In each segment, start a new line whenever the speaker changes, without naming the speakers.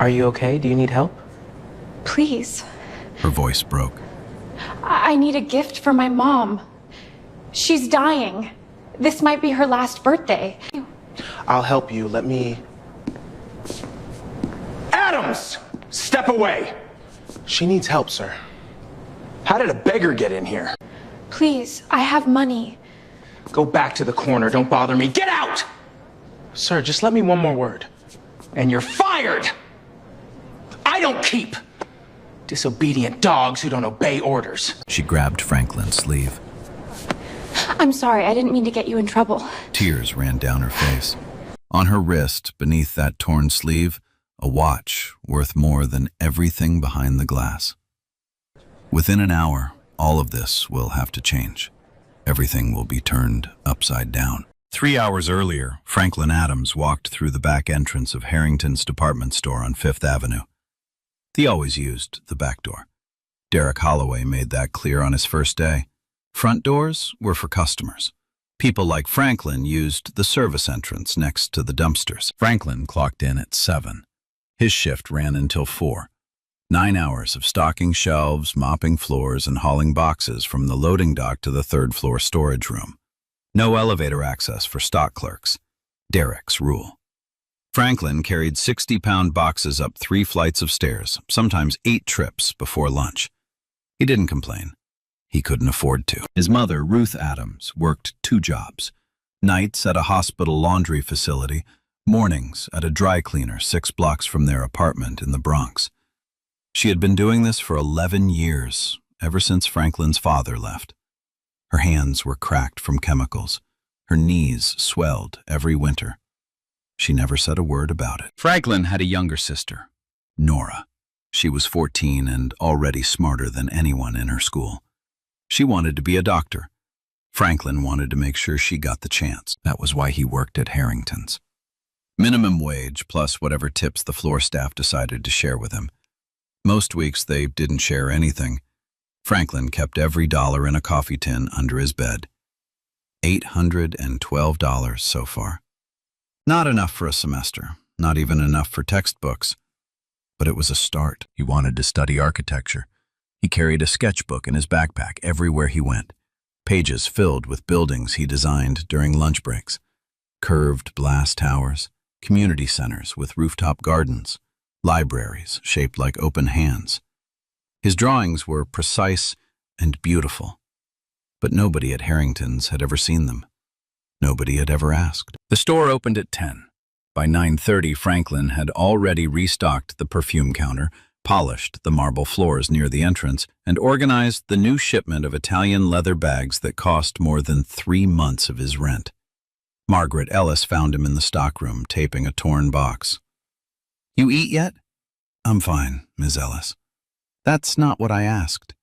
Are you okay? Do you need help?
Please.
Her voice broke.
I need a gift for my mom. She's dying. This might be her last birthday.
I'll help you. Let me...
Adams! Step away!
She needs help, sir.
How did a beggar get in here?
Please, I have money.
Go back to the corner. Don't bother me. Get out!
Sir, just let me one more word.
And you're fired! I don't keep disobedient dogs who don't obey orders.
She grabbed Franklin's sleeve.
I'm sorry, I didn't mean to get you in trouble.
Tears ran down her face. On her wrist, beneath that torn sleeve, a watch worth more than everything behind the glass. Within an hour, all of this will have to change. Everything will be turned upside down. 3 hours earlier, Franklin Adams walked through the back entrance of Harrington's department store on Fifth Avenue. He always used the back door. Derek Holloway made that clear on his first day. Front doors were for customers. People like Franklin used the service entrance next to the dumpsters. Franklin clocked in at 7. His shift ran until 4. 9 hours of stocking shelves, mopping floors, and hauling boxes from the loading dock to the third-floor storage room. No elevator access for stock clerks. Derek's rule. Franklin carried 60-pound boxes up 3 flights of stairs, sometimes 8 trips before lunch. He didn't complain. He couldn't afford to. His mother, Ruth Adams, worked 2 jobs. Nights at a hospital laundry facility, mornings at a dry cleaner 6 blocks from their apartment in the Bronx. She had been doing this for 11 years, ever since Franklin's father left. Her hands were cracked from chemicals. Her knees swelled every winter. She never said a word about it. Franklin had a younger sister, Nora. She was 14 and already smarter than anyone in her school. She wanted to be a doctor. Franklin wanted to make sure she got the chance. That was why he worked at Harrington's. Minimum wage plus whatever tips the floor staff decided to share with him. Most weeks they didn't share anything. Franklin kept every dollar in a coffee tin under his bed. $812 so far. Not enough for a semester, not even enough for textbooks. But it was a start. He wanted to study architecture. He carried a sketchbook in his backpack everywhere he went, pages filled with buildings he designed during lunch breaks, curved glass towers, community centers with rooftop gardens, libraries shaped like open hands. His drawings were precise and beautiful, but nobody at Harrington's had ever seen them. Nobody had ever asked. The store opened at 10. By 9:30, Franklin had already restocked the perfume counter, polished the marble floors near the entrance, and organized the new shipment of Italian leather bags that cost more than 3 months of his rent. Margaret Ellis found him in the stockroom, taping a torn box. "You eat yet?" "I'm fine, Ms. Ellis." "That's not what I asked."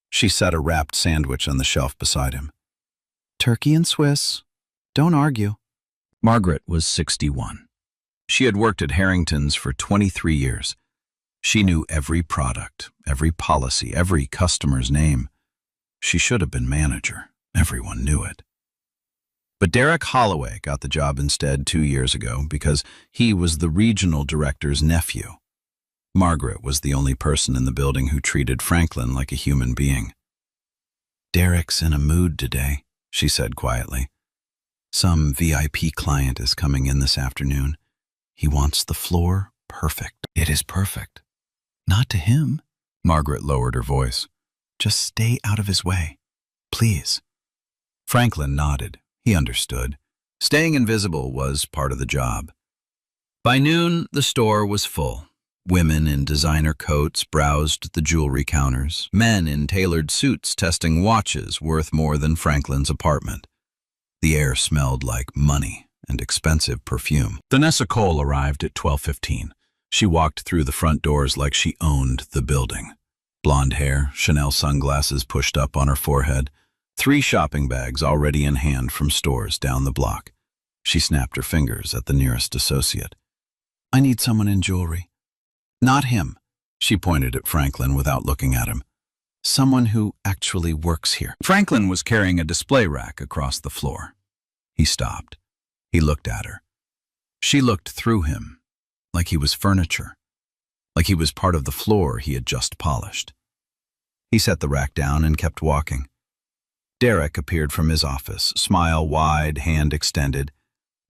She set a wrapped sandwich on the shelf beside him. "Turkey and Swiss. Don't argue." Margaret was 61. She had worked at Harrington's for 23 years. She knew every product, every policy, every customer's name. She should have been manager. Everyone knew it. But Derek Holloway got the job instead 2 years ago because he was the regional director's nephew. Margaret was the only person in the building who treated Franklin like a human being. "Derek's in a mood today," she said quietly. "Some VIP client is coming in this afternoon. He wants the floor perfect." "It is perfect." "Not to him." Margaret lowered her voice. "Just stay out of his way, please." Franklin nodded. He understood. Staying invisible was part of the job. By noon, the store was full. Women in designer coats browsed the jewelry counters. Men in tailored suits testing watches worth more than Franklin's apartment. The air smelled like money and expensive perfume. Vanessa Cole arrived at 12:15. She walked through the front doors like she owned the building. Blonde hair, Chanel sunglasses pushed up on her forehead, 3 shopping bags already in hand from stores down the block. She snapped her fingers at the nearest associate. "I need someone in jewelry." "Not him," she pointed at Franklin without looking at him. "Someone who actually works here." Franklin was carrying a display rack across the floor. He stopped. He looked at her. She looked through him, like he was furniture. like he was part of the floor he had just polished. He set the rack down and kept walking. Derek appeared from his office, smile wide, hand extended.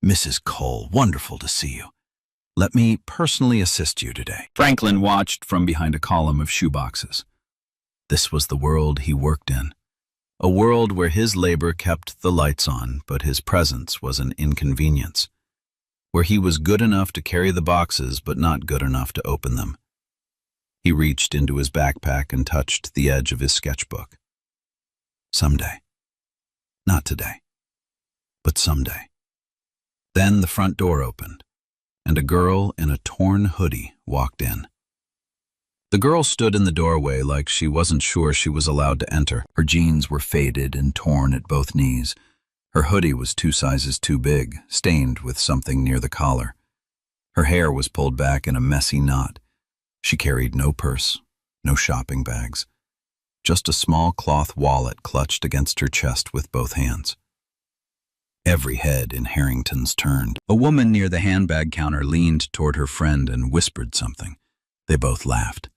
"Mrs. Cole, wonderful to see you. Let me personally assist you today." Franklin watched from behind a column of shoeboxes. This was the world he worked in, a world where his labor kept the lights on, but his presence was an inconvenience, where he was good enough to carry the boxes but not good enough to open them. He reached into his backpack and touched the edge of his sketchbook. Someday. Not today, but someday. Then the front door opened, and a girl in a torn hoodie walked in. The girl stood in the doorway like she wasn't sure she was allowed to enter. Her jeans were faded and torn at both knees. Her hoodie was 2 sizes too big, stained with something near the collar. Her hair was pulled back in a messy knot. She carried no purse, no shopping bags, just a small cloth wallet clutched against her chest with both hands. Every head in Harrington's turned. A woman near the handbag counter leaned toward her friend and whispered something. They both laughed.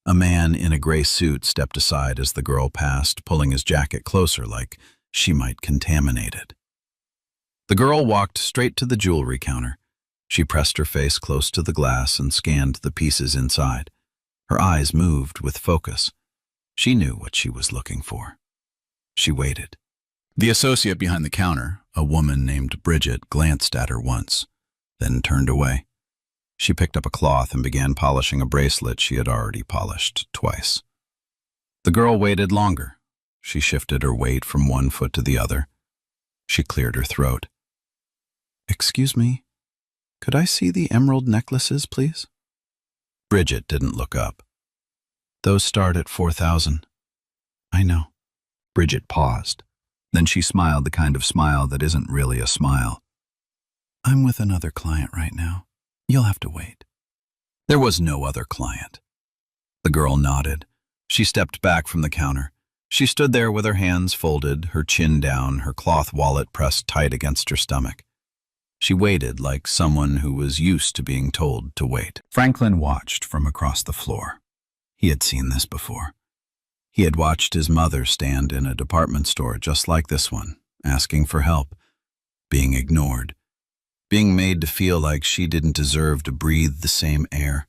A man in a gray suit stepped aside as the girl passed, pulling his jacket closer like she might contaminate it. The girl walked straight to the jewelry counter. She pressed her face close to the glass and scanned the pieces inside. Her eyes moved with focus. She knew what she was looking for. She waited. The associate behind the counter, a woman named Bridget, glanced at her once, then turned away. She picked up a cloth and began polishing a bracelet she had already polished twice. The girl waited longer. She shifted her weight from one foot to the other. She cleared her throat. "Excuse me, could I see the emerald necklaces, please?" Bridget didn't look up. "Those start at 4,000. I know." Bridget paused. Then she smiled, the kind of smile that isn't really a smile. "I'm with another client right now. You'll have to wait." There was no other client. The girl nodded. She stepped back from the counter. She stood there with her hands folded, her chin down, her cloth wallet pressed tight against her stomach. She waited like someone who was used to being told to wait. Franklin watched from across the floor. He had seen this before. He had watched his mother stand in a department store just like this one, asking for help, being ignored, being made to feel like she didn't deserve to breathe the same air.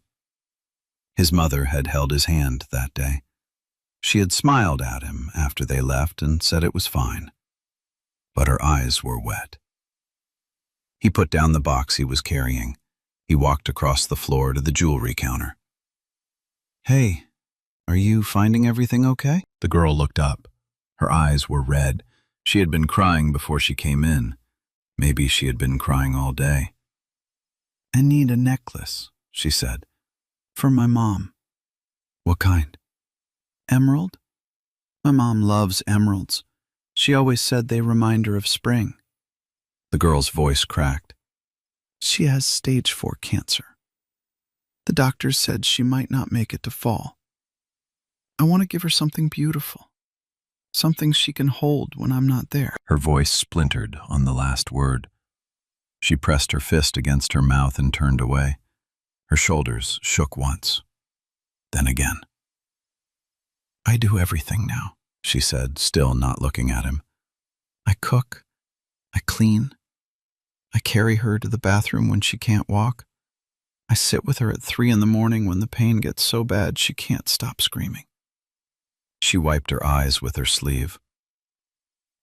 His mother had held his hand that day. She had smiled at him after they left and said it was fine. But her eyes were wet. He put down the box he was carrying. He walked across the floor to the jewelry counter. "Hey, are you finding everything okay?" The girl looked up. Her eyes were red. She had been crying before she came in. Maybe she had been crying all day. "I need a necklace," she said. "For my mom." "What kind?" "Emerald. My mom loves emeralds. She always said they remind her of spring." The girl's voice cracked. "She has stage 4 cancer. The doctors said she might not make it to fall. I want to give her something beautiful, something she can hold when I'm not there." Her voice splintered on the last word. She pressed her fist against her mouth and turned away. Her shoulders shook once, then again. "I do everything now," she said, still not looking at him. "I cook, I clean, I carry her to the bathroom when she can't walk. I sit with her at 3 in the morning when the pain gets so bad she can't stop screaming." She wiped her eyes with her sleeve.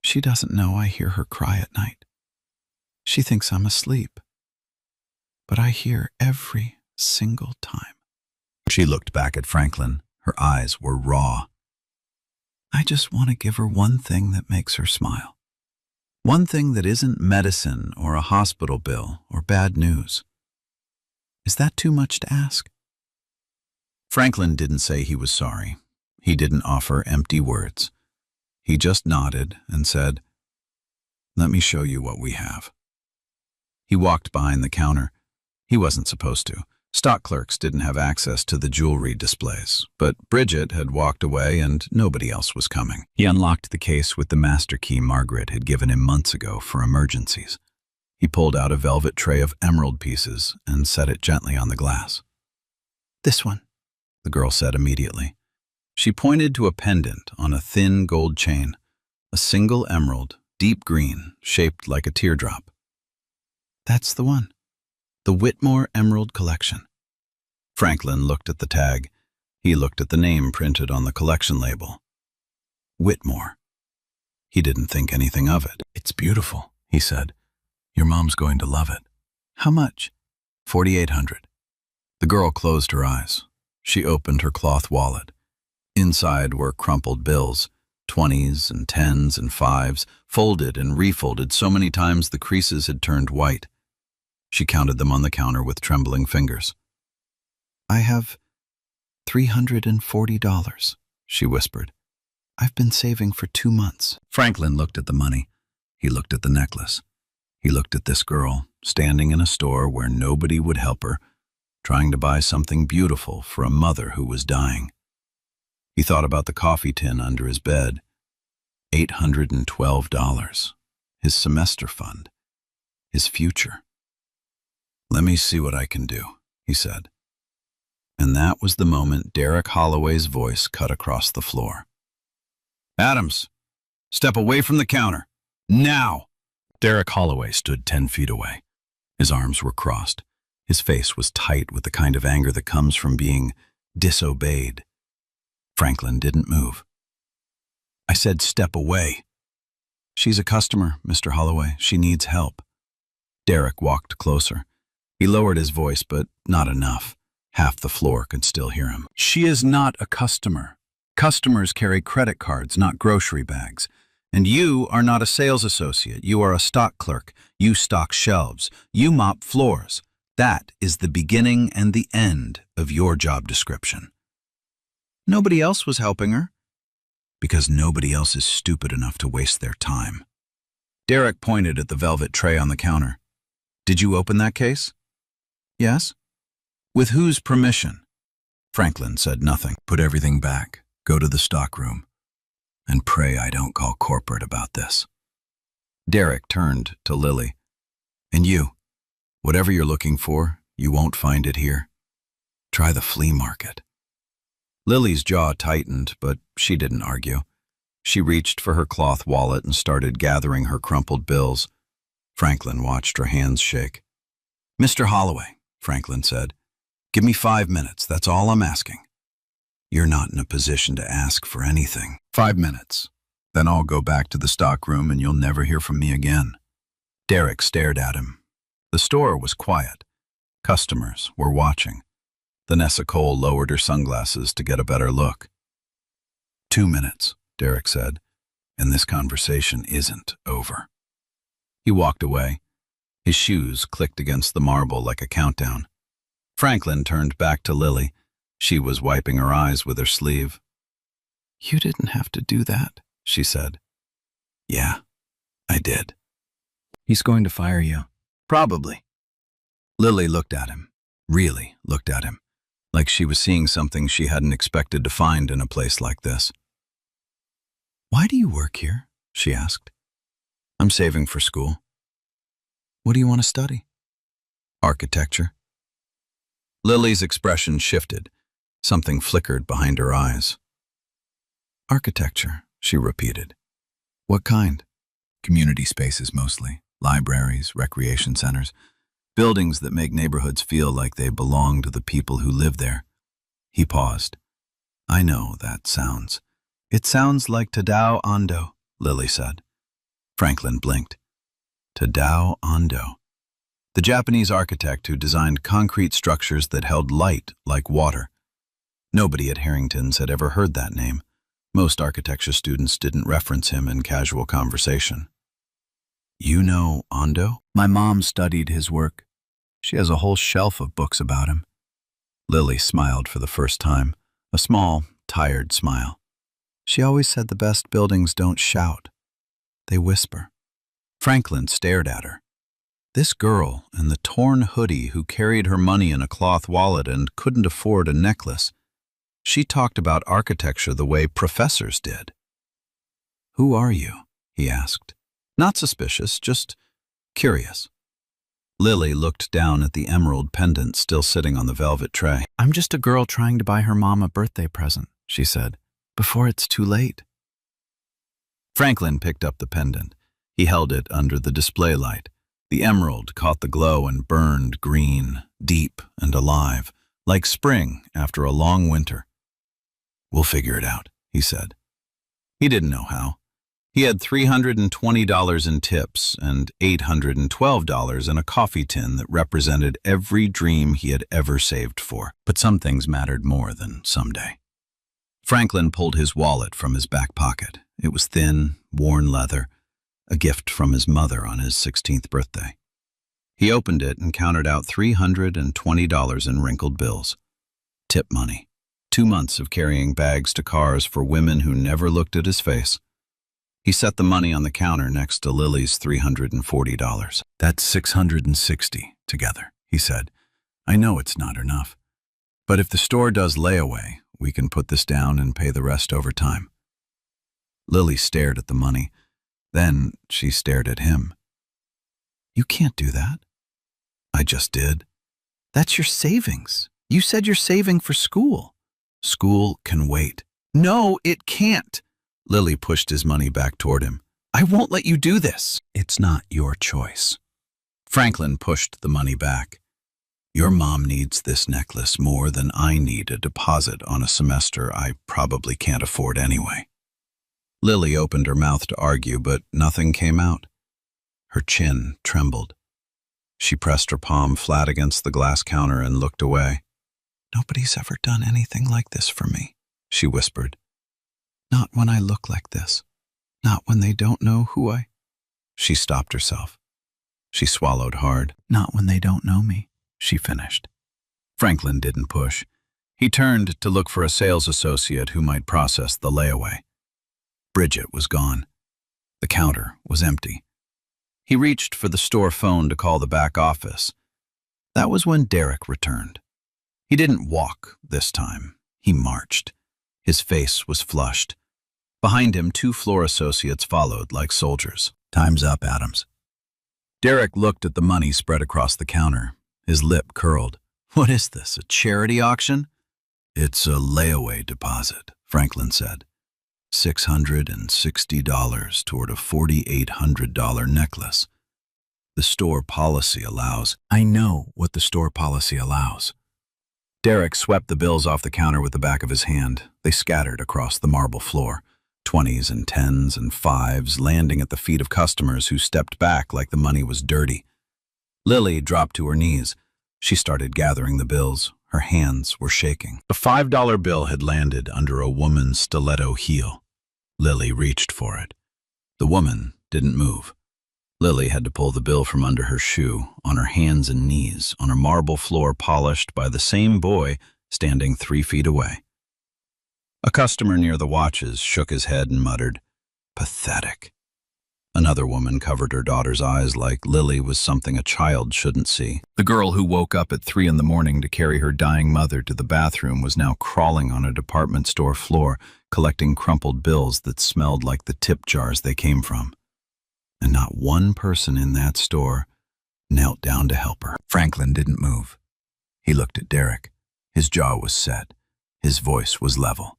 "She doesn't know I hear her cry at night. She thinks I'm asleep. But I hear every single time." She looked back at Franklin. Her eyes were raw. "I just want to give her one thing that makes her smile. One thing that isn't medicine or a hospital bill or bad news. Is that too much to ask?" Franklin didn't say he was sorry. He didn't offer empty words. He just nodded and said, "Let me show you what we have." He walked behind the counter. He wasn't supposed to. Stock clerks didn't have access to the jewelry displays, but Bridget had walked away and nobody else was coming. He unlocked the case with the master key Margaret had given him months ago for emergencies. He pulled out a velvet tray of emerald pieces and set it gently on the glass. "This one," the girl said immediately. She pointed to a pendant on a thin gold chain, a single emerald, deep green, shaped like a teardrop. That's the one. The Whitmore Emerald Collection. Franklin looked at the tag. He looked at the name printed on the collection label. Whitmore. He didn't think anything of it. It's beautiful, he said. Your mom's going to love it. How much? $4,800. The girl closed her eyes. She opened her cloth wallet. Inside were crumpled bills, 20s and 10s and 5s, folded and refolded so many times the creases had turned white. She counted them on the counter with trembling fingers. I have $340, she whispered. I've been saving for 2 months. Franklin looked at the money. He looked at the necklace. He looked at this girl, standing in a store where nobody would help her, trying to buy something beautiful for a mother who was dying. He thought about the coffee tin under his bed. $812. His semester fund. His future. Let me see what I can do, he said. And that was the moment Derek Holloway's voice cut across the floor. Adams, step away from the counter. Now! Derek Holloway stood 10 feet away. His arms were crossed. His face was tight with the kind of anger that comes from being disobeyed. Franklin didn't move. I said step away. She's a customer, Mr. Holloway. She needs help. Derek walked closer. He lowered his voice, but not enough. Half the floor could still hear him. She is not a customer. Customers carry credit cards, not grocery bags. And you are not a sales associate. You are a stock clerk. You stock shelves. You mop floors. That is the beginning and the end of your job description. Nobody else was helping her, because nobody else is stupid enough to waste their time. Derek pointed at the velvet tray on the counter. Did you open that case? Yes. With whose permission? Franklin said nothing. Put everything back. Go to the stockroom. And pray I don't call corporate about this. Derek turned to Lily. And you, whatever you're looking for, you won't find it here. Try the flea market. Lily's jaw tightened, but she didn't argue. She reached for her cloth wallet and started gathering her crumpled bills. Franklin watched her hands shake. Mr. Holloway, Franklin said, give me 5 minutes, that's all I'm asking. You're not in a position to ask for anything. 5 minutes. Then I'll go back to the stockroom and you'll never hear from me again. Derek stared at him. The store was quiet. Customers were watching. Vanessa Cole lowered her sunglasses to get a better look. 2 minutes, Derek said, and this conversation isn't over. He walked away. His shoes clicked against the marble like a countdown. Franklin turned back to Lily. She was wiping her eyes with her sleeve. You didn't have to do that, she said. Yeah, I did. He's going to fire you. Probably. Lily looked at him, really looked at him, like she was seeing something she hadn't expected to find in a place like this. Why do you work here? She asked. I'm saving for school. What do you want to study? Architecture. Lily's expression shifted. Something flickered behind her eyes. Architecture, she repeated. What kind? Community spaces mostly. Libraries, recreation centers. Buildings that make neighborhoods feel like they belong to the people who live there. He paused. I know that sounds. It sounds like Tadao Ando, Lily said. Franklin blinked. Tadao Ando. The Japanese architect who designed concrete structures that held light like water. Nobody at Harrington's had ever heard that name. Most architecture students didn't reference him in casual conversation. You know Ando? My mom studied his work. She has a whole shelf of books about him. Lily smiled for the first time, a small, tired smile. She always said the best buildings don't shout. They whisper. Franklin stared at her. This girl in the torn hoodie who carried her money in a cloth wallet and couldn't afford a necklace. She talked about architecture the way professors did. Who are you? He asked. Not suspicious, just curious. Lily looked down at the emerald pendant still sitting on the velvet tray. "I'm just a girl trying to buy her mom a birthday present," she said, "before it's too late." Franklin picked up the pendant. He held it under the display light. The emerald caught the glow and burned green, deep and alive, like spring after a long winter. "We'll figure it out," he said. He didn't know how. He had $320 in tips and $812 in a coffee tin that represented every dream he had ever saved for. But some things mattered more than someday. Franklin pulled his wallet from his back pocket. It was thin, worn leather, a gift from his mother on his 16th birthday. He opened it and counted out $320 in wrinkled bills. Tip money. 2 months of carrying bags to cars for women who never looked at his face. He set the money on the counter next to Lily's $340. "That's $660 together," he said. "I know it's not enough. But if the store does layaway, we can put this down and pay the rest over time." Lily stared at the money. Then she stared at him. "You can't do that." "I just did." "That's your savings. You said you're saving for school." "School can wait." "No, it can't." Lily pushed his money back toward him. "I won't let you do this." "It's not your choice." Franklin pushed the money back. "Your mom needs this necklace more than I need a deposit on a semester I probably can't afford anyway." Lily opened her mouth to argue, but nothing came out. Her chin trembled. She pressed her palm flat against the glass counter and looked away. "Nobody's ever done anything like this for me," she whispered. "Not when I look like this. Not when they don't know who I—" She stopped herself. She swallowed hard. "Not when they don't know me," she finished. Franklin didn't push. He turned to look for a sales associate who might process the layaway. Bridget was gone. The counter was empty. He reached for the store phone to call the back office. That was when Derek returned. He didn't walk this time. He marched. His face was flushed. Behind him, 2 floor associates followed like soldiers. "Time's up, Adams." Derek looked at the money spread across the counter. His lip curled. "What is this, a charity auction?" "It's a layaway deposit," Franklin said. $660 toward a $4,800 necklace. The store policy allows— "I know what the store policy allows." Derek swept the bills off the counter with the back of his hand. They scattered across the marble floor. 20s and 10s and 5s landing at the feet of customers who stepped back like the money was dirty. Lily dropped to her knees. She started gathering the bills. Her hands were shaking. A $5 bill had landed under a woman's stiletto heel. Lily reached for it. The woman didn't move. Lily had to pull the bill from under her shoe, on her hands and knees, on a marble floor polished by the same boy standing 3 feet away. A customer near the watches shook his head and muttered, "Pathetic." Another woman covered her daughter's eyes like Lily was something a child shouldn't see. The girl who woke up at 3 in the morning to carry her dying mother to the bathroom was now crawling on a department store floor, collecting crumpled bills that smelled like the tip jars they came from. And not one person in that store knelt down to help her. Franklin didn't move. He looked at Derek. His jaw was set. His voice was level.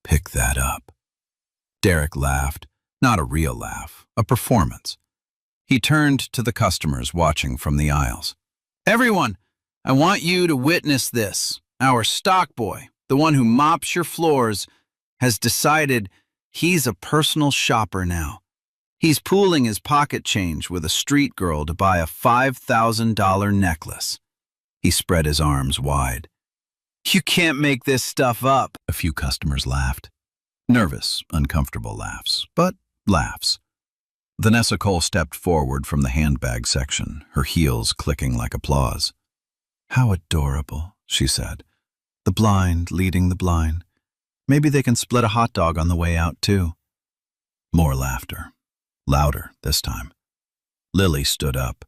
"Pick that up." Derek laughed. Not a real laugh, a performance. He turned to the customers watching from the aisles. "Everyone, I want you to witness this. Our stock boy, the one who mops your floors, has decided he's a personal shopper now. He's pooling his pocket change with a street girl to buy a $5,000 necklace." He spread his arms wide. "You can't make this stuff up." A few customers laughed. Nervous, uncomfortable laughs, but laughs. Vanessa Cole stepped forward from the handbag section, her heels clicking like applause. "How adorable," she said. "The blind leading the blind. Maybe they can split a hot dog on the way out, too." More laughter. Louder this time. Lily stood up.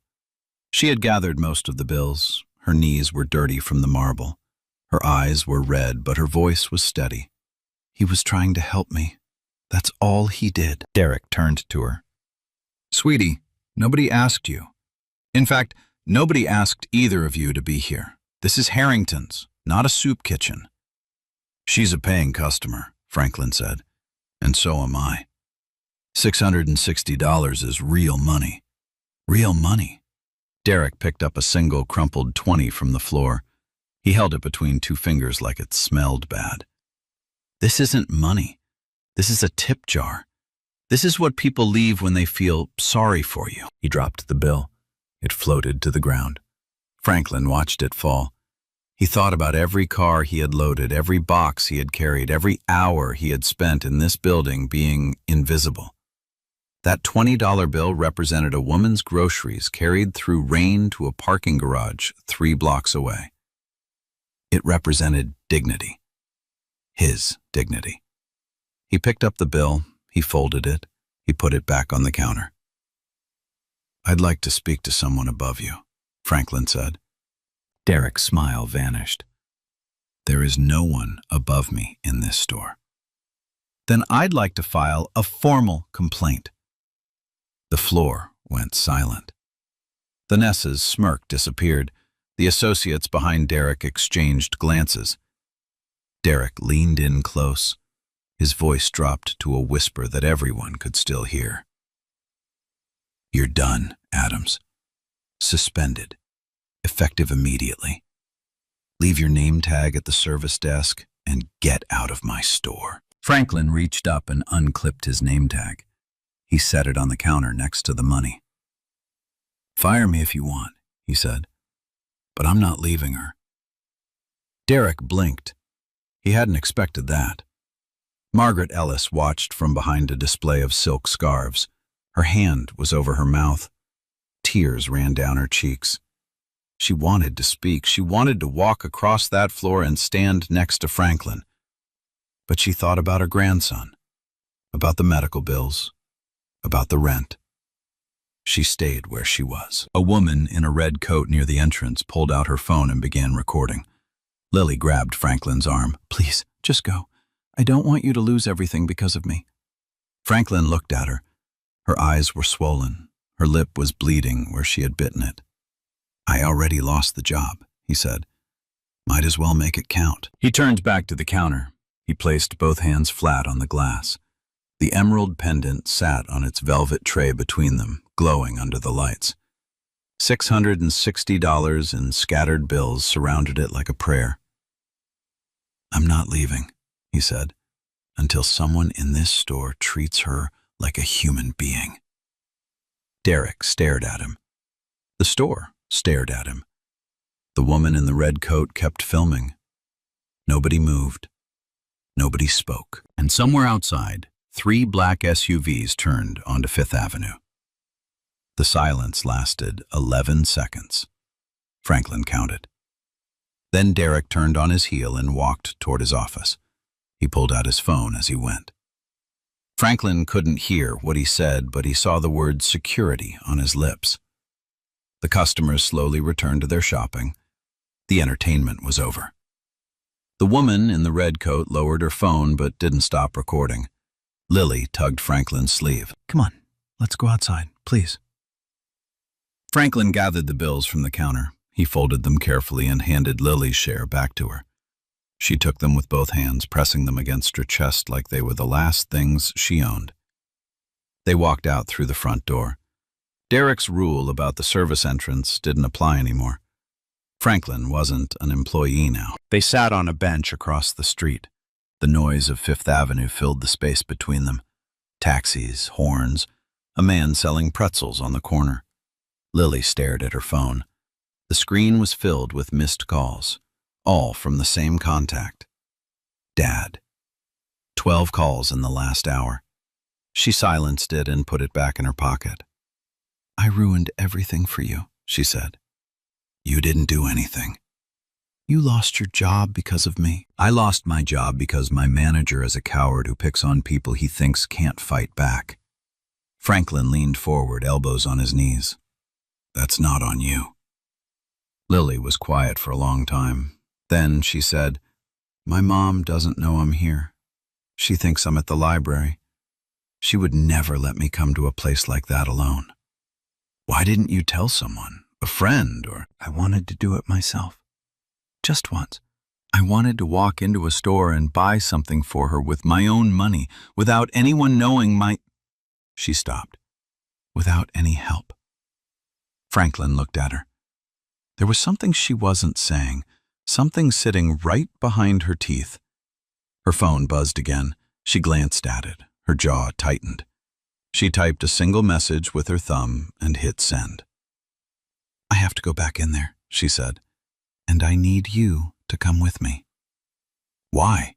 She had gathered most of the bills. Her knees were dirty from the marble. Her eyes were red, but her voice was steady. "He was trying to help me. That's all he did." Derek turned to her. "Sweetie, nobody asked you. In fact, Nobody asked either of you to be here. This is Harrington's, not a soup kitchen. She's a paying customer, Franklin said, and so am I. $660 is real money. Real money. Derek picked up a single crumpled 20 from the floor. He held it between two fingers like it smelled bad. This isn't money. This is a tip jar. This is what people leave when they feel sorry for you. He dropped the bill. It floated to the ground. Franklin watched it fall. He thought about every car he had loaded, every box he had carried, every hour he had spent in this building being invisible. That $20 bill represented a woman's groceries carried through rain to a parking garage 3 blocks away. It represented dignity. His dignity. He picked up the bill, he folded it, he put it back on the counter. "I'd like to speak to someone above you," Franklin said. Derek's smile vanished. "There is no one above me in this store." "Then I'd like to file a formal complaint." The floor went silent. The Ness's smirk disappeared. The associates behind Derek exchanged glances. Derek leaned in close. His voice dropped to a whisper that everyone could still hear. "You're done, Adams. Suspended. Effective immediately. Leave your name tag at the service desk and get out of my store." Franklin reached up and unclipped his name tag. He set it on the counter next to the money. "Fire me if you want," he said, "but I'm not leaving her." Derek blinked. He hadn't expected that. Margaret Ellis watched from behind a display of silk scarves. Her hand was over her mouth. Tears ran down her cheeks. She wanted to speak. She wanted to walk across that floor and stand next to Franklin. But she thought about her grandson, about the medical bills, about the rent. She stayed where she was. A woman in a red coat near the entrance pulled out her phone and began recording. Lily grabbed Franklin's arm. "Please, just go. I don't want you to lose everything because of me." Franklin looked at her. Her eyes were swollen. Her lip was bleeding where she had bitten it. "I already lost the job," he said. "Might as well make it count." He turned back to the counter. He placed both hands flat on the glass. The emerald pendant sat on its velvet tray between them, glowing under the lights. $660 in scattered bills surrounded it like a prayer. "I'm not leaving," he said, "until someone in this store treats her like a human being." Derek stared at him. The store stared at him. The woman in the red coat kept filming. Nobody moved. Nobody spoke. And somewhere outside, 3 black SUVs turned onto 5th Avenue. The silence lasted 11 seconds. Franklin counted. Then Derek turned on his heel and walked toward his office. He pulled out his phone as he went. Franklin couldn't hear what he said, but he saw the word security on his lips. The customers slowly returned to their shopping. The entertainment was over. The woman in the red coat lowered her phone but didn't stop recording. Lily tugged Franklin's sleeve. "Come on, let's go outside, please." Franklin gathered the bills from the counter. He folded them carefully and handed Lily's share back to her. She took them with both hands, pressing them against her chest like they were the last things she owned. They walked out through the front door. Derek's rule about the service entrance didn't apply anymore. Franklin wasn't an employee now. They sat on a bench across the street. The noise of 5th Avenue filled the space between them. Taxis, horns, a man selling pretzels on the corner. Lily stared at her phone. The screen was filled with missed calls, all from the same contact. Dad. 12 calls in the last hour. She silenced it and put it back in her pocket. "I ruined everything for you," she said. "You didn't do anything. You lost your job because of me." "I lost my job because my manager is a coward who picks on people he thinks can't fight back." Franklin leaned forward, elbows on his knees. "That's not on you." Lily was quiet for a long time. Then she said, "My mom doesn't know I'm here. She thinks I'm at the library. She would never let me come to a place like that alone." "Why didn't you tell someone? a friend, or I wanted to do it myself. Just once. I wanted to walk into a store and buy something for her with my own money, without anyone knowing my... She stopped. Without any help. Franklin looked at her. There was something she wasn't saying, something sitting right behind her teeth. Her phone buzzed again. She glanced at it. Her jaw tightened. She typed a single message with her thumb and hit send. I have to go back in there, she said, and I need you to come with me. Why?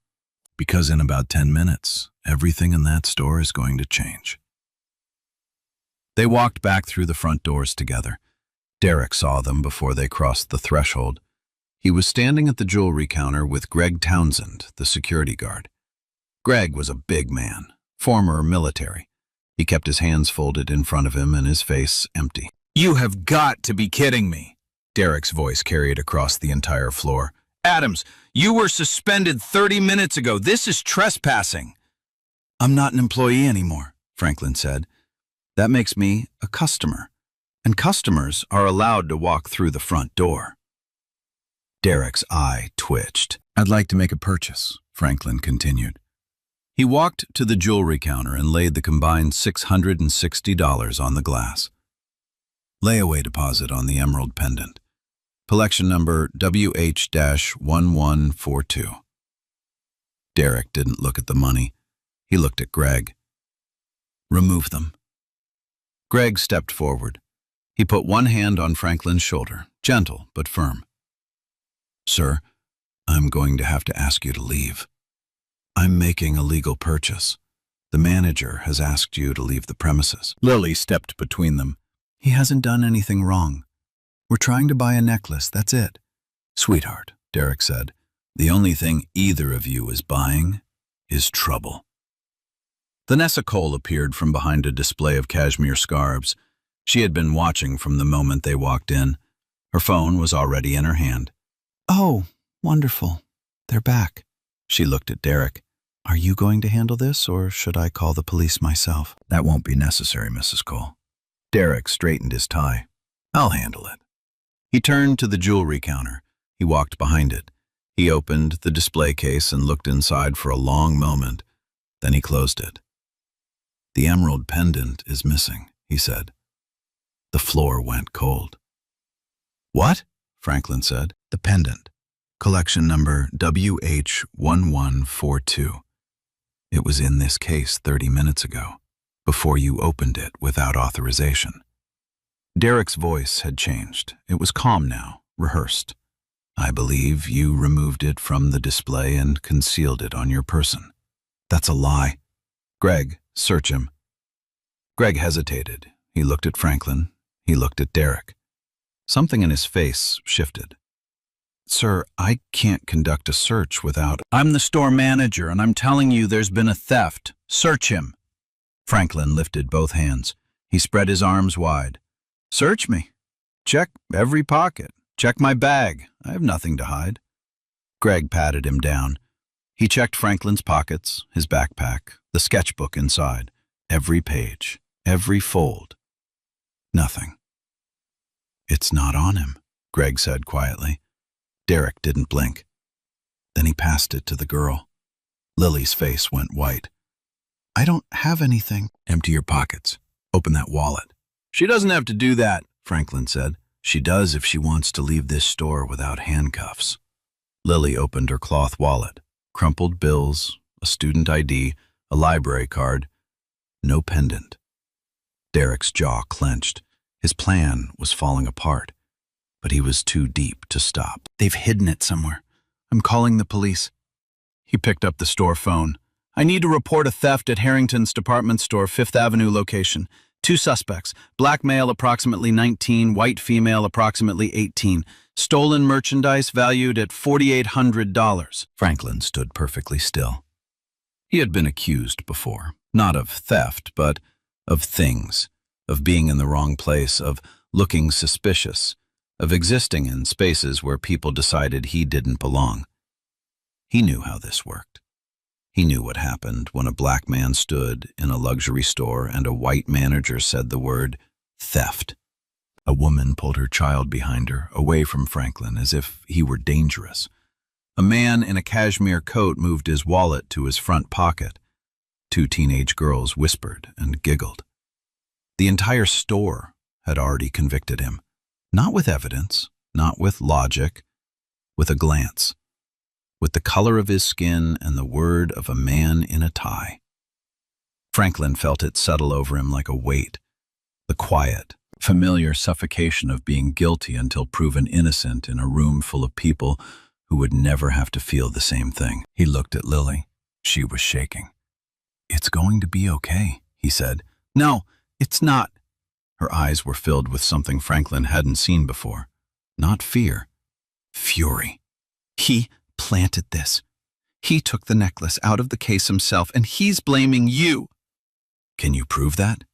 Because in about 10 minutes, everything in that store is going to change. They walked back through the front doors together. Derek saw them before they crossed the threshold. He was standing at the jewelry counter with Greg Townsend, the security guard. Greg was a big man, former military. He kept his hands folded in front of him and his face empty. You have got to be kidding me, Derek's voice carried across the entire floor. Adams, you were suspended 30 minutes ago. This is trespassing. I'm not an employee anymore, Franklin said. That makes me a customer, and customers are allowed to walk through the front door. Derek's eye twitched. I'd like to make a purchase, Franklin continued. He walked to the jewelry counter and laid the combined $660 on the glass. Layaway deposit on the emerald pendant. Collection number WH-1142. Derek didn't look at the money. He looked at Greg. Remove them. Greg stepped forward. He put one hand on Franklin's shoulder, gentle but firm. Sir, I'm going to have to ask you to leave. I'm making a legal purchase. The manager has asked you to leave the premises. Lily stepped between them. He hasn't done anything wrong. We're trying to buy a necklace, that's it. Sweetheart, Derek said, the only thing either of you is buying is trouble. Vanessa Cole appeared from behind a display of cashmere scarves. She had been watching from the moment they walked in. Her phone was already in her hand. Oh, wonderful. They're back. She looked at Derek. Are you going to handle this, or should I call the police myself? That won't be necessary, Mrs. Cole. Derek straightened his tie. I'll handle it. He turned to the jewelry counter. He walked behind it. He opened the display case and looked inside for a long moment. Then he closed it. The emerald pendant is missing, he said. The floor went cold. What? Franklin said. The pendant. Collection number WH-1142. It was in this case 30 minutes ago, before you opened it without authorization. Derek's voice had changed. It was calm now, rehearsed. I believe you removed it from the display and concealed it on your person. That's a lie. Greg, search him. Greg hesitated. He looked at Franklin. He looked at Derek. Something in his face shifted. Sir, I can't conduct a search without... I'm the store manager, and I'm telling you there's been a theft. Search him. Franklin lifted both hands. He spread his arms wide. Search me. Check every pocket. Check my bag. I have nothing to hide. Greg patted him down. He checked Franklin's pockets, his backpack, the sketchbook inside, every page, every fold. Nothing. It's not on him, Greg said quietly. Derek didn't blink. Then he passed it to the girl. Lily's face went white. I don't have anything. Empty your pockets. Open that wallet. She doesn't have to do that, Franklin said. She does if she wants to leave this store without handcuffs. Lily opened her cloth wallet. Crumpled bills, a student ID, a library card. No pendant. Derek's jaw clenched. His plan was falling apart, but he was too deep to stop. They've hidden it somewhere. I'm calling the police. He picked up the store phone. I need to report a theft at Harrington's department store, 5th Avenue location. 2 suspects, black male approximately 19, white female approximately 18. Stolen merchandise valued at $4,800. Franklin stood perfectly still. He had been accused before, not of theft, but of things, of being in the wrong place, of looking suspicious, of existing in spaces where people decided he didn't belong. He knew how this worked. He knew what happened when a black man stood in a luxury store and a white manager said the word theft. A woman pulled her child behind her, away from Franklin, as if he were dangerous. A man in a cashmere coat moved his wallet to his front pocket. 2 teenage girls whispered and giggled. The entire store had already convicted him. Not with evidence, not with logic, with a glance, with the color of his skin and the word of a man in a tie. Franklin felt it settle over him like a weight, the quiet, familiar suffocation of being guilty until proven innocent in a room full of people who would never have to feel the same thing. He looked at Lily. She was shaking. "It's going to be okay," he said. "No, it's not." Her eyes were filled with something Franklin hadn't seen before. Not fear, fury. "He planted this. He took the necklace out of the case himself, and he's blaming you." "Can you prove that?"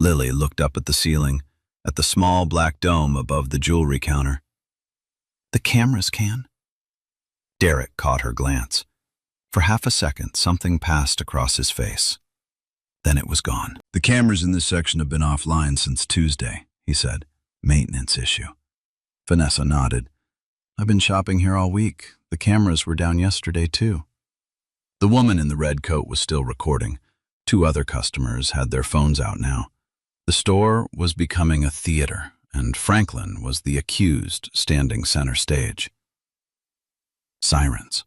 Lily looked up at the ceiling, at the small black dome above the jewelry counter. "The cameras can." Derek caught her glance. For half a second, something passed across his face. Then it was gone. "The cameras in this section have been offline since Tuesday," he said. "Maintenance issue." Vanessa nodded. "I've been shopping here all week. The cameras were down yesterday, too." The woman in the red coat was still recording. 2 other customers had their phones out now. The store was becoming a theater, and Franklin was the accused standing center stage. Sirens.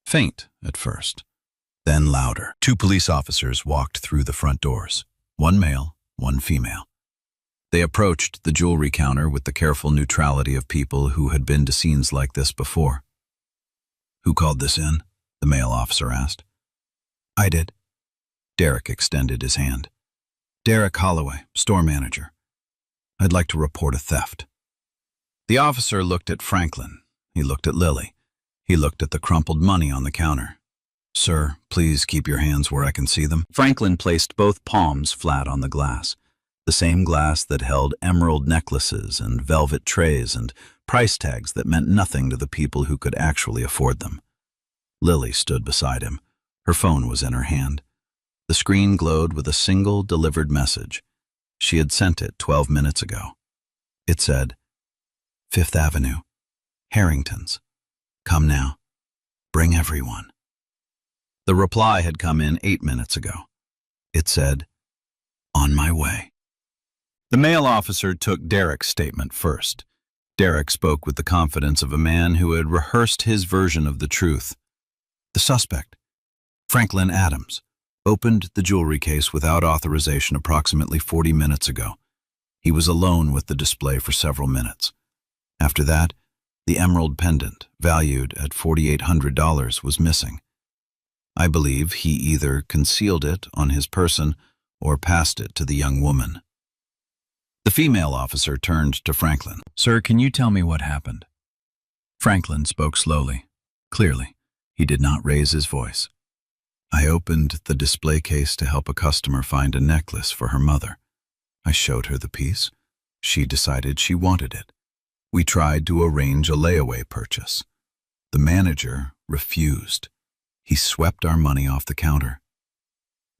Faint at first, then louder. 2 police officers walked through the front doors, 1 male, 1 female. They approached the jewelry counter with the careful neutrality of people who had been to scenes like this before. "Who called this in?" the male officer asked. "I did." Derek extended his hand. "Derek Holloway, store manager. I'd like to report a theft." The officer looked at Franklin. He looked at Lily. He looked at the crumpled money on the counter. "Sir, please keep your hands where I can see them." Franklin placed both palms flat on the glass, the same glass that held emerald necklaces and velvet trays and price tags that meant nothing to the people who could actually afford them. Lily stood beside him. Her phone was in her hand. The screen glowed with a single delivered message. She had sent it 12 minutes ago. It said, "Fifth Avenue, Harrington's. Come now. Bring everyone." The reply had come in 8 minutes ago. It said, "On my way." The male officer took Derek's statement first. Derek spoke with the confidence of a man who had rehearsed his version of the truth. The suspect, Franklin Adams, opened the jewelry case without authorization approximately 40 minutes ago. He was alone with the display for several minutes. After that, the emerald pendant, valued at $4,800, was missing. I believe he either concealed it on his person or passed it to the young woman. The female officer turned to Franklin. "Sir, can you tell me what happened?" Franklin spoke slowly, clearly. He did not raise his voice. "I opened the display case to help a customer find a necklace for her mother. I showed her the piece. She decided she wanted it. We tried to arrange a layaway purchase. The manager refused. He swept our money off the counter.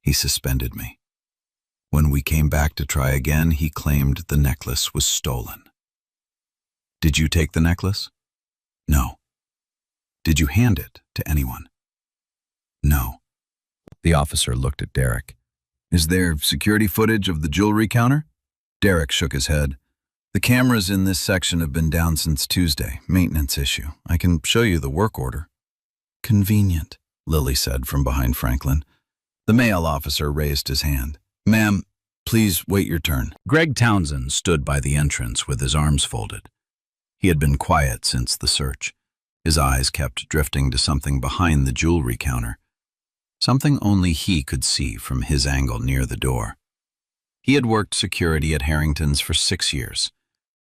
He suspended me. When we came back to try again, he claimed the necklace was stolen." "Did you take the necklace?" "No." "Did you hand it to anyone?" "No." The officer looked at Derek. "Is there security footage of the jewelry counter?" Derek shook his head. "The cameras in this section have been down since Tuesday. Maintenance issue. I can show you the work order." "Convenient," Lily said from behind Franklin. The male officer raised his hand. "Ma'am, please wait your turn." Greg Townsend stood by the entrance with his arms folded. He had been quiet since the search. His eyes kept drifting to something behind the jewelry counter, something only he could see from his angle near the door. He had worked security at Harrington's for 6 years.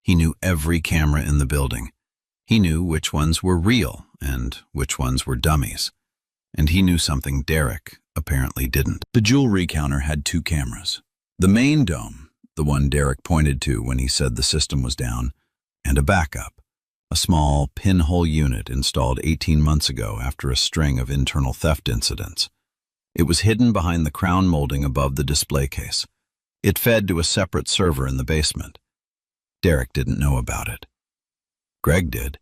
He knew every camera in the building. He knew which ones were real and which ones were dummies. And he knew something Derek apparently didn't. The jewelry counter had 2 cameras. The main dome, the one Derek pointed to when he said the system was down, and a backup, a small pinhole unit installed 18 months ago after a string of internal theft incidents. It was hidden behind the crown molding above the display case. It fed to a separate server in the basement. Derek didn't know about it. Greg did,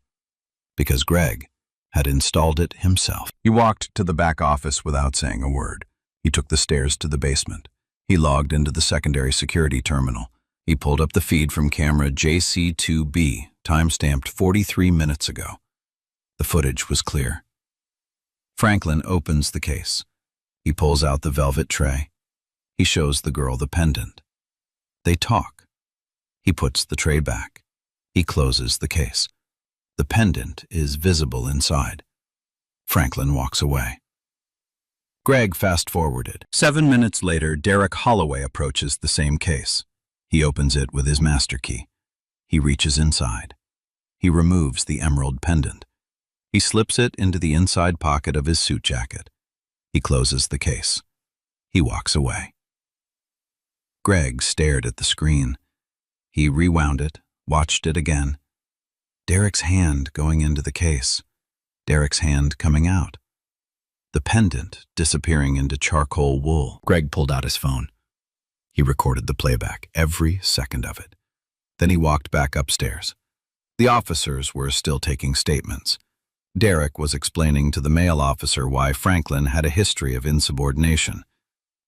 because Greg had installed it himself. He walked to the back office without saying a word. He took the stairs to the basement. He logged into the secondary security terminal. He pulled up the feed from camera JC2B, time-stamped 43 minutes ago. The footage was clear. Franklin opens the case. He pulls out the velvet tray. He shows the girl the pendant. They talk. He puts the tray back. He closes the case. The pendant is visible inside. Franklin walks away. Greg fast-forwarded. 7 minutes later, Derek Holloway approaches the same case. He opens it with his master key. He reaches inside. He removes the emerald pendant. He slips it into the inside pocket of his suit jacket. He closes the case. He walks away. Greg stared at the screen. He rewound it, watched it again. Derek's hand going into the case. Derek's hand coming out. The pendant disappearing into charcoal wool. Greg pulled out his phone. He recorded the playback, every second of it. Then he walked back upstairs. The officers were still taking statements. Derek was explaining to the male officer why Franklin had a history of insubordination.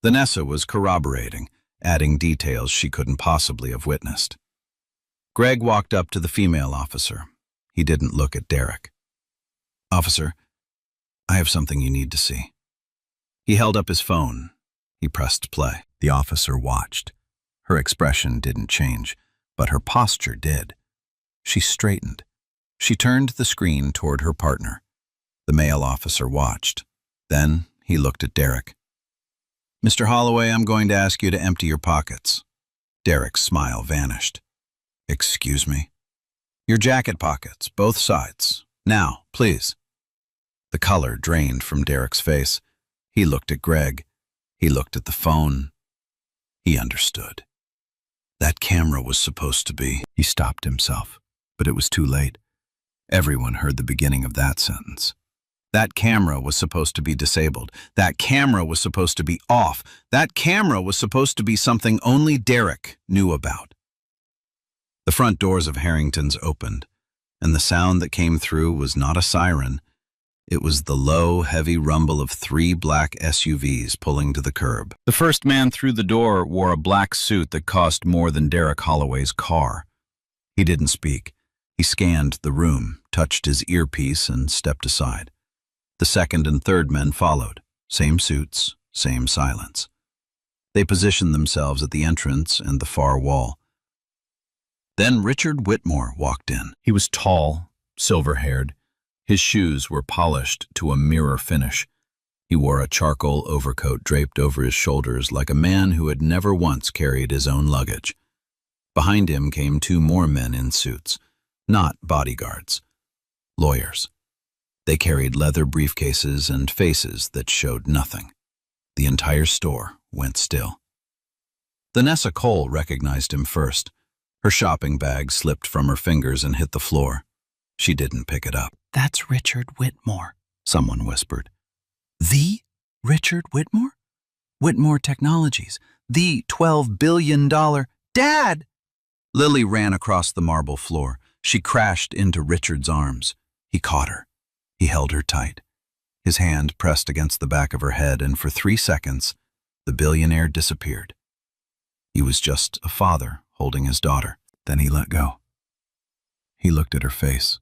Vanessa was corroborating, adding details she couldn't possibly have witnessed. Greg walked up to the female officer. He didn't look at Derek. "Officer, I have something you need to see." He held up his phone. He pressed play. The officer watched. Her expression didn't change, but her posture did. She straightened. She turned the screen toward her partner. The male officer watched. Then he looked at Derek. "Mr. Holloway, I'm going to ask you to empty your pockets." Derek's smile vanished. "Excuse me?" "Your jacket pockets, both sides. Now, please." The color drained from Derek's face. He looked at Greg. He looked at the phone. He understood. That camera was supposed to be... He stopped himself, but it was too late. Everyone heard the beginning of that sentence. That camera was supposed to be disabled. That camera was supposed to be off. That camera was supposed to be something only Derek knew about. The front doors of Harrington's opened, and the sound that came through was not a siren. It was the low, heavy rumble of 3 black SUVs pulling to the curb. The first man through the door wore a black suit that cost more than Derek Holloway's car. He didn't speak. He scanned the room, touched his earpiece, and stepped aside. The second and third men followed. Same suits, same silence. They positioned themselves at the entrance and the far wall. Then Richard Whitmore walked in. He was tall, silver-haired. His shoes were polished to a mirror finish. He wore a charcoal overcoat draped over his shoulders like a man who had never once carried his own luggage. Behind him came 2 more men in suits, not bodyguards, lawyers. They carried leather briefcases and faces that showed nothing. The entire store went still. Vanessa Cole recognized him first. Her shopping bag slipped from her fingers and hit the floor. She didn't pick it up. "That's Richard Whitmore," someone whispered. "The Richard Whitmore? Whitmore Technologies, the $12 billion... Dad!" Lily ran across the marble floor. She crashed into Richard's arms. He caught her. He held her tight. His hand pressed against the back of her head, and for 3 seconds, the billionaire disappeared. He was just a father holding his daughter. Then he let go. He looked at her face.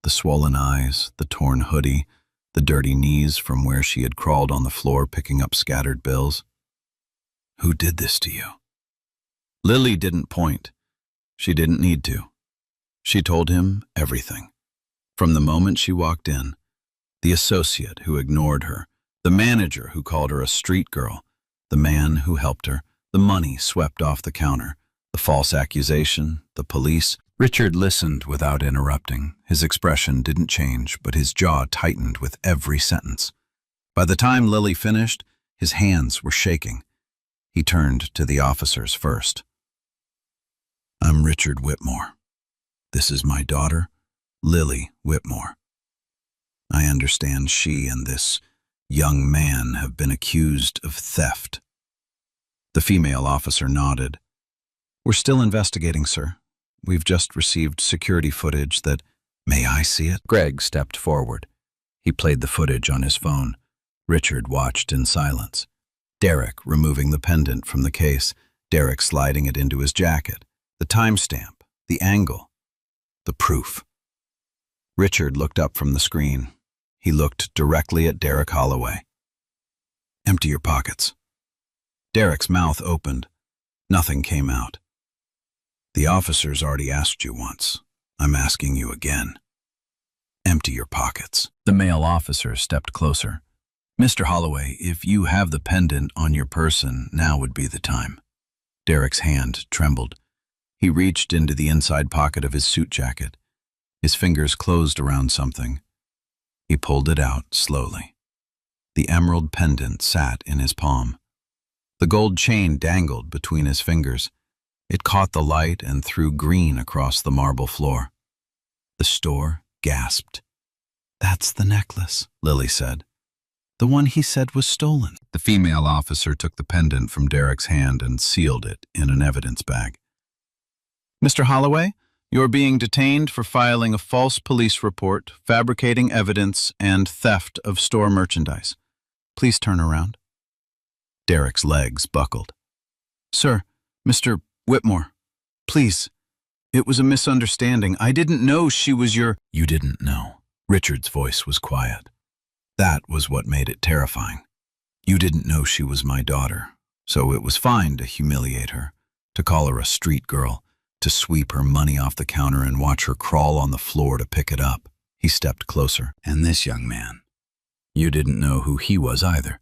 The swollen eyes, the torn hoodie, the dirty knees from where she had crawled on the floor picking up scattered bills. "Who did this to you?" Lily didn't point. She didn't need to. She told him everything. From the moment she walked in, the associate who ignored her, the manager who called her a street girl, the man who helped her, the money swept off the counter, the false accusation, the police. Richard listened without interrupting. His expression didn't change, but his jaw tightened with every sentence. By the time Lily finished, his hands were shaking. He turned to the officers first. "I'm Richard Whitmore. This is my daughter, Lily Whitmore. I understand she and this young man have been accused of theft." The female officer nodded. "We're still investigating, sir. we've just received security footage that... May I see it? Greg stepped forward. He played the footage on his phone. Richard watched in silence. Derek removing the pendant from the case, Derek sliding it into his jacket, the timestamp, the angle, the proof. Richard looked up from the screen. He looked directly at Derek Holloway. Empty your pockets. Derek's mouth opened. Nothing came out. The officers already asked you once. I'm asking you again. Empty your pockets. The male officer stepped closer. Mr. Holloway, if you have the pendant on your person, now would be the time. Derek's hand trembled. He reached into the inside pocket of his suit jacket. His fingers closed around something. He pulled it out slowly. The emerald pendant sat in his palm. The gold chain dangled between his fingers. It caught the light and threw green across the marble floor. The store gasped. That's the necklace, Lily said. The one he said was stolen. The female officer took the pendant from Derek's hand and sealed it in an evidence bag. Mr. Holloway, you're being detained for filing a false police report, fabricating evidence, and theft of store merchandise. Please turn around. Derek's legs buckled. Sir, Mr. Whitmore, please. It was a misunderstanding. I didn't know she was your... You didn't know. Richard's voice was quiet. That was what made it terrifying. You didn't know she was my daughter, so it was fine to humiliate her, to call her a street girl, to sweep her money off the counter and watch her crawl on the floor to pick it up. He stepped closer. And this young man, you didn't know who he was either.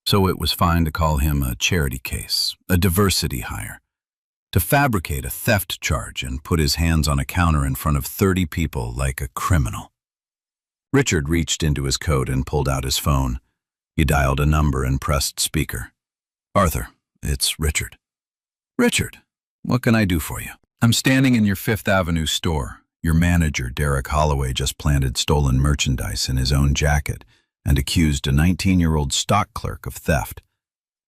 So it was fine to call him a charity case, a diversity hire, to fabricate a theft charge and put his hands on a counter in front of 30 people like a criminal. Richard reached into his coat and pulled out his phone. He dialed a number and pressed speaker. Arthur, it's Richard. Richard, what can I do for you? I'm standing in your Fifth Avenue store. Your manager, Derek Holloway, just planted stolen merchandise in his own jacket and accused a 19-year-old stock clerk of theft.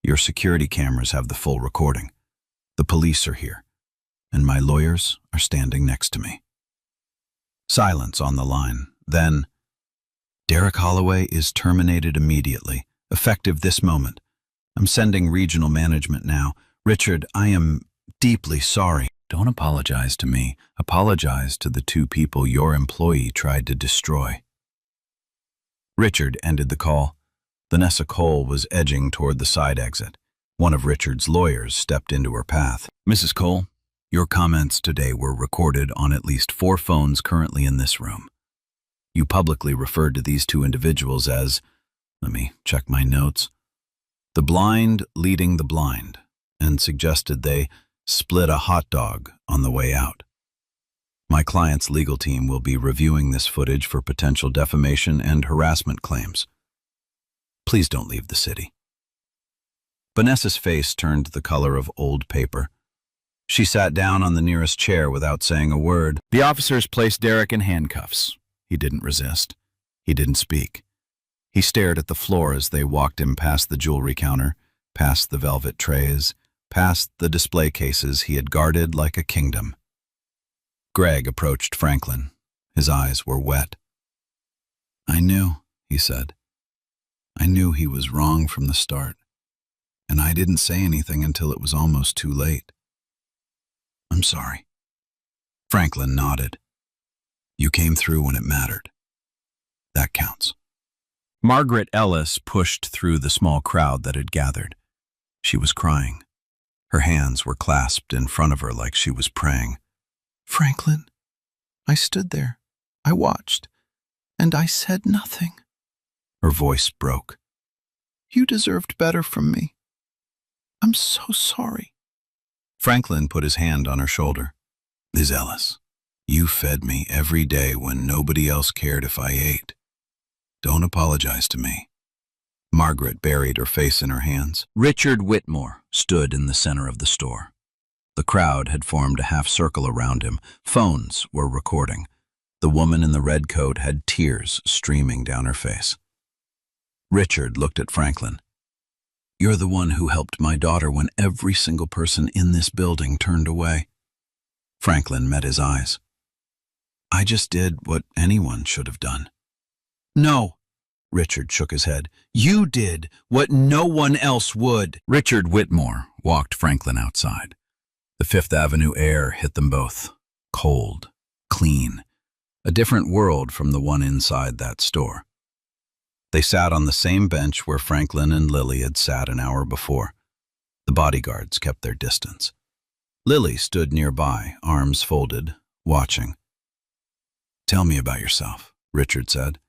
Your security cameras have the full recording. The police are here, and my lawyers are standing next to me. Silence on the line. Then, Derek Holloway is terminated immediately, effective this moment. I'm sending regional management now. Richard, I am deeply sorry. Don't apologize to me. Apologize to the two people your employee tried to destroy. Richard ended the call. Vanessa Cole was edging toward the side exit. One of Richard's lawyers stepped into her path. Mrs. Cole, your comments today were recorded on at least 4 phones currently in this room. You publicly referred to these 2 individuals as, let me check my notes, the blind leading the blind, and suggested they split a hot dog on the way out. My client's legal team will be reviewing this footage for potential defamation and harassment claims. Please don't leave the city. Vanessa's face turned the color of old paper. She sat down on the nearest chair without saying a word. The officers placed Derek in handcuffs. He didn't resist. He didn't speak. He stared at the floor as they walked him past the jewelry counter, past the velvet trays, past the display cases he had guarded like a kingdom. Greg approached Franklin. His eyes were wet. I knew, he said. I knew he was wrong from the start, and I didn't say anything until it was almost too late. I'm sorry. Franklin nodded. You came through when it mattered. That counts. Margaret Ellis pushed through the small crowd that had gathered. She was crying. Her hands were clasped in front of her like she was praying. Franklin, I stood there. I watched, and I said nothing. Her voice broke. You deserved better from me. I'm so sorry. Franklin put his hand on her shoulder. Ms. Ellis, you fed me every day when nobody else cared if I ate. Don't apologize to me. Margaret buried her face in her hands. Richard Whitmore stood in the center of the store. The crowd had formed a half circle around him. Phones were recording. The woman in the red coat had tears streaming down her face. Richard looked at Franklin. You're the one who helped my daughter when every single person in this building turned away. Franklin met his eyes. I just did what anyone should have done. No, Richard shook his head. You did what no one else would. Richard Whitmore walked Franklin outside. The Fifth Avenue air hit them both. Cold, clean, a different world from the one inside that store. They sat on the same bench where Franklin and Lily had sat an hour before. The bodyguards kept their distance. Lily stood nearby, arms folded, watching. Tell me about yourself, Richard said.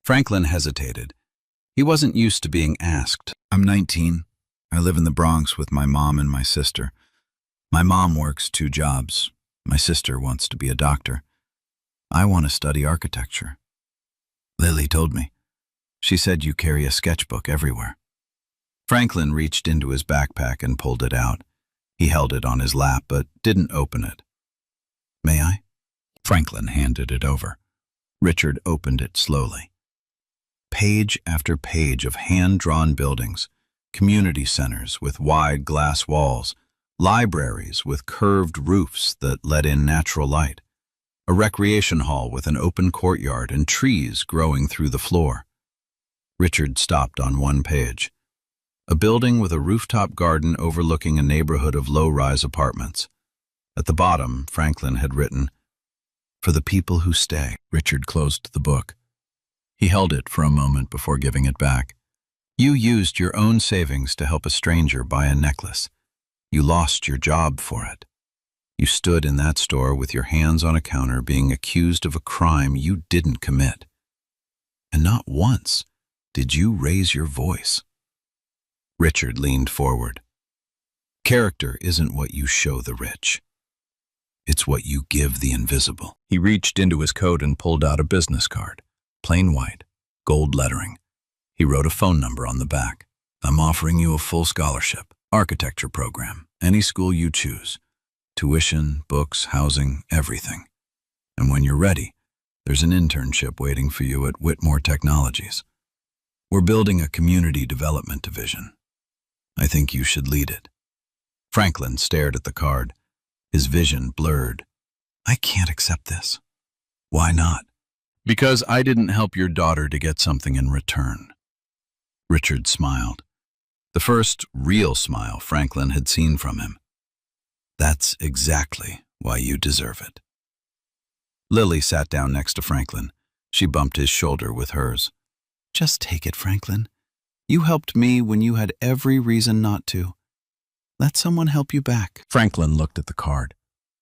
Franklin hesitated. He wasn't used to being asked. I'm 19. I live in the Bronx with my mom and my sister. My mom works 2 jobs. My sister wants to be a doctor. I want to study architecture. Lily told me. She said you carry a sketchbook everywhere. Franklin reached into his backpack and pulled it out. He held it on his lap, but didn't open it. May I? Franklin handed it over. Richard opened it slowly. Page after page of hand-drawn buildings, community centers with wide glass walls, libraries with curved roofs that let in natural light, a recreation hall with an open courtyard and trees growing through the floor. Richard stopped on one page. A building with a rooftop garden overlooking a neighborhood of low-rise apartments. At the bottom, Franklin had written, "For the people who stay." Richard closed the book. He held it for a moment before giving it back. You used your own savings to help a stranger buy a necklace. You lost your job for it. You stood in that store with your hands on a counter being accused of a crime you didn't commit. And not once did you raise your voice. Richard leaned forward. Character isn't what you show the rich. It's what you give the invisible. He reached into his coat and pulled out a business card. Plain white, gold lettering. He wrote a phone number on the back. I'm offering you a full scholarship, architecture program, any school you choose. Tuition, books, housing, everything. And when you're ready, there's an internship waiting for you at Whitmore Technologies. We're building a community development division. I think you should lead it. Franklin stared at the card, his vision blurred. I can't accept this. Why not? Because I didn't help your daughter to get something in return. Richard smiled. The first real smile Franklin had seen from him. That's exactly why you deserve it. Lily sat down next to Franklin. She bumped his shoulder with hers. Just take it, Franklin. You helped me when you had every reason not to. Let someone help you back. Franklin looked at the card.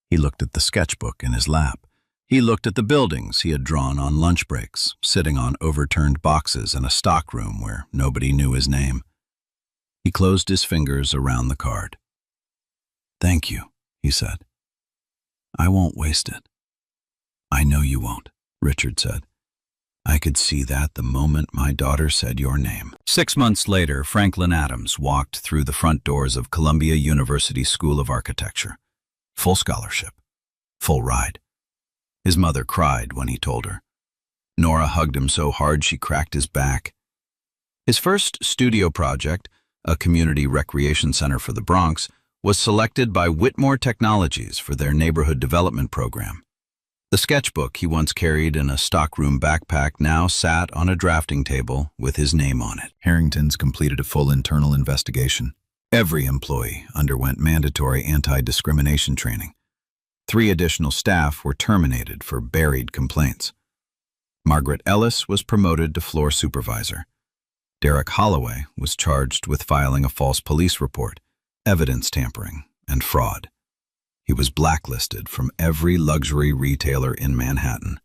He looked at the sketchbook in his lap. He looked at the buildings he had drawn on lunch breaks, sitting on overturned boxes in a stockroom where nobody knew his name. He closed his fingers around the card. Thank you, he said. I won't waste it. I know you won't, Richard said. I could see that the moment my daughter said your name. 6 months later, Franklin Adams walked through the front doors of Columbia University School of Architecture. Full scholarship. Full ride. His mother cried when he told her. Nora hugged him so hard she cracked his back. His first studio project, a community recreation center for the Bronx, was selected by Whitmore Technologies for their neighborhood development program. The sketchbook he once carried in a stockroom backpack now sat on a drafting table with his name on it. Harrington's completed a full internal investigation. Every employee underwent mandatory anti-discrimination training. 3 additional staff were terminated for buried complaints. Margaret Ellis was promoted to floor supervisor. Derek Holloway was charged with filing a false police report, evidence tampering, and fraud. He was blacklisted from every luxury retailer in Manhattan.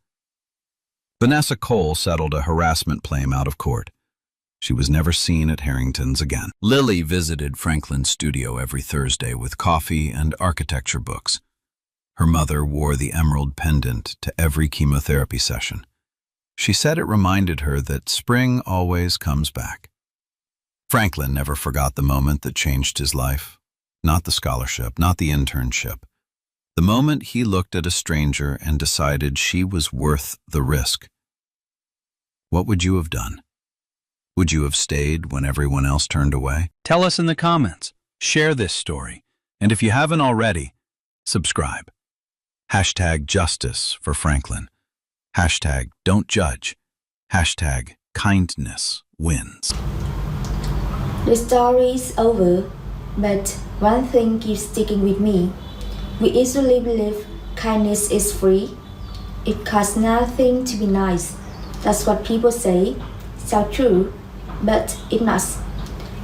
Vanessa Cole settled a harassment claim out of court. She was never seen at Harrington's again. Lily visited Franklin's studio every Thursday with coffee and architecture books. Her mother wore the emerald pendant to every chemotherapy session. She said it reminded her that spring always comes back. Franklin never forgot the moment that changed his life. Not the scholarship, not the internship. The moment he looked at a stranger and decided she was worth the risk. What would you have done? Would you have stayed when everyone else turned away? Tell us in the comments. Share this story. And if you haven't already, subscribe. Hashtag justice for Franklin. Hashtag don't judge. Hashtag kindness wins.
The story is over, but one thing keeps sticking with me. We easily believe kindness is free. It costs nothing to be nice. That's what people say. Sounds true, but it's not.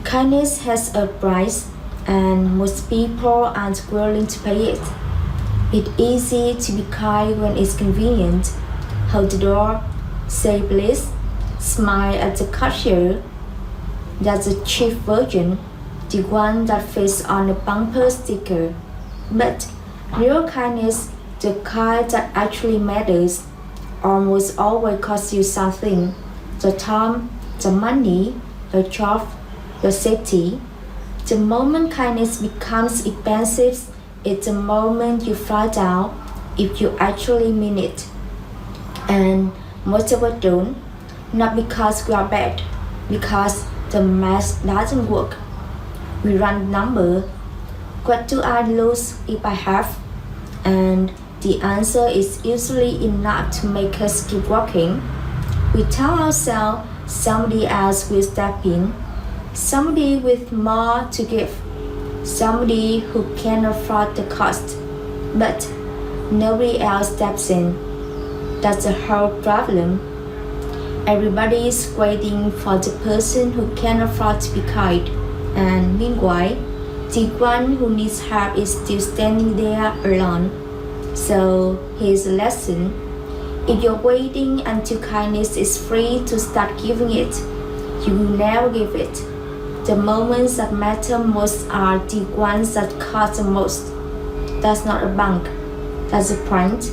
Kindness has a price, and most people aren't willing to pay it. It's easy to be kind when it's convenient. Hold the door, say please, smile at the cashier. That's the cheap version, the one that fits on a bumper sticker. But real kindness, the kind that actually matters, almost always costs you something. The time, the money, the job, the safety. The moment kindness becomes expensive is the moment you find out if you actually mean it. And most of us don't, not because we are bad, because the math doesn't work. We run number. What do I lose if I have? And the answer is usually enough to make us keep walking. We tell ourselves somebody else will step in, somebody with more to give, somebody who can afford the cost, but nobody else steps in. That's the whole problem. Everybody is waiting for the person who can afford to be kind, and meanwhile, the one who needs help is still standing there alone. So here's a lesson. If you're waiting until kindness is free to start giving it, you will never give it. The moments that matter most are the ones that cost the most. That's not a bank. That's the point.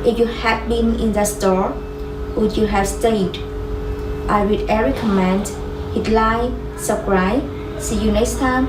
If you had been in that store, would you have stayed? I would recommend hit like, subscribe. See you next time.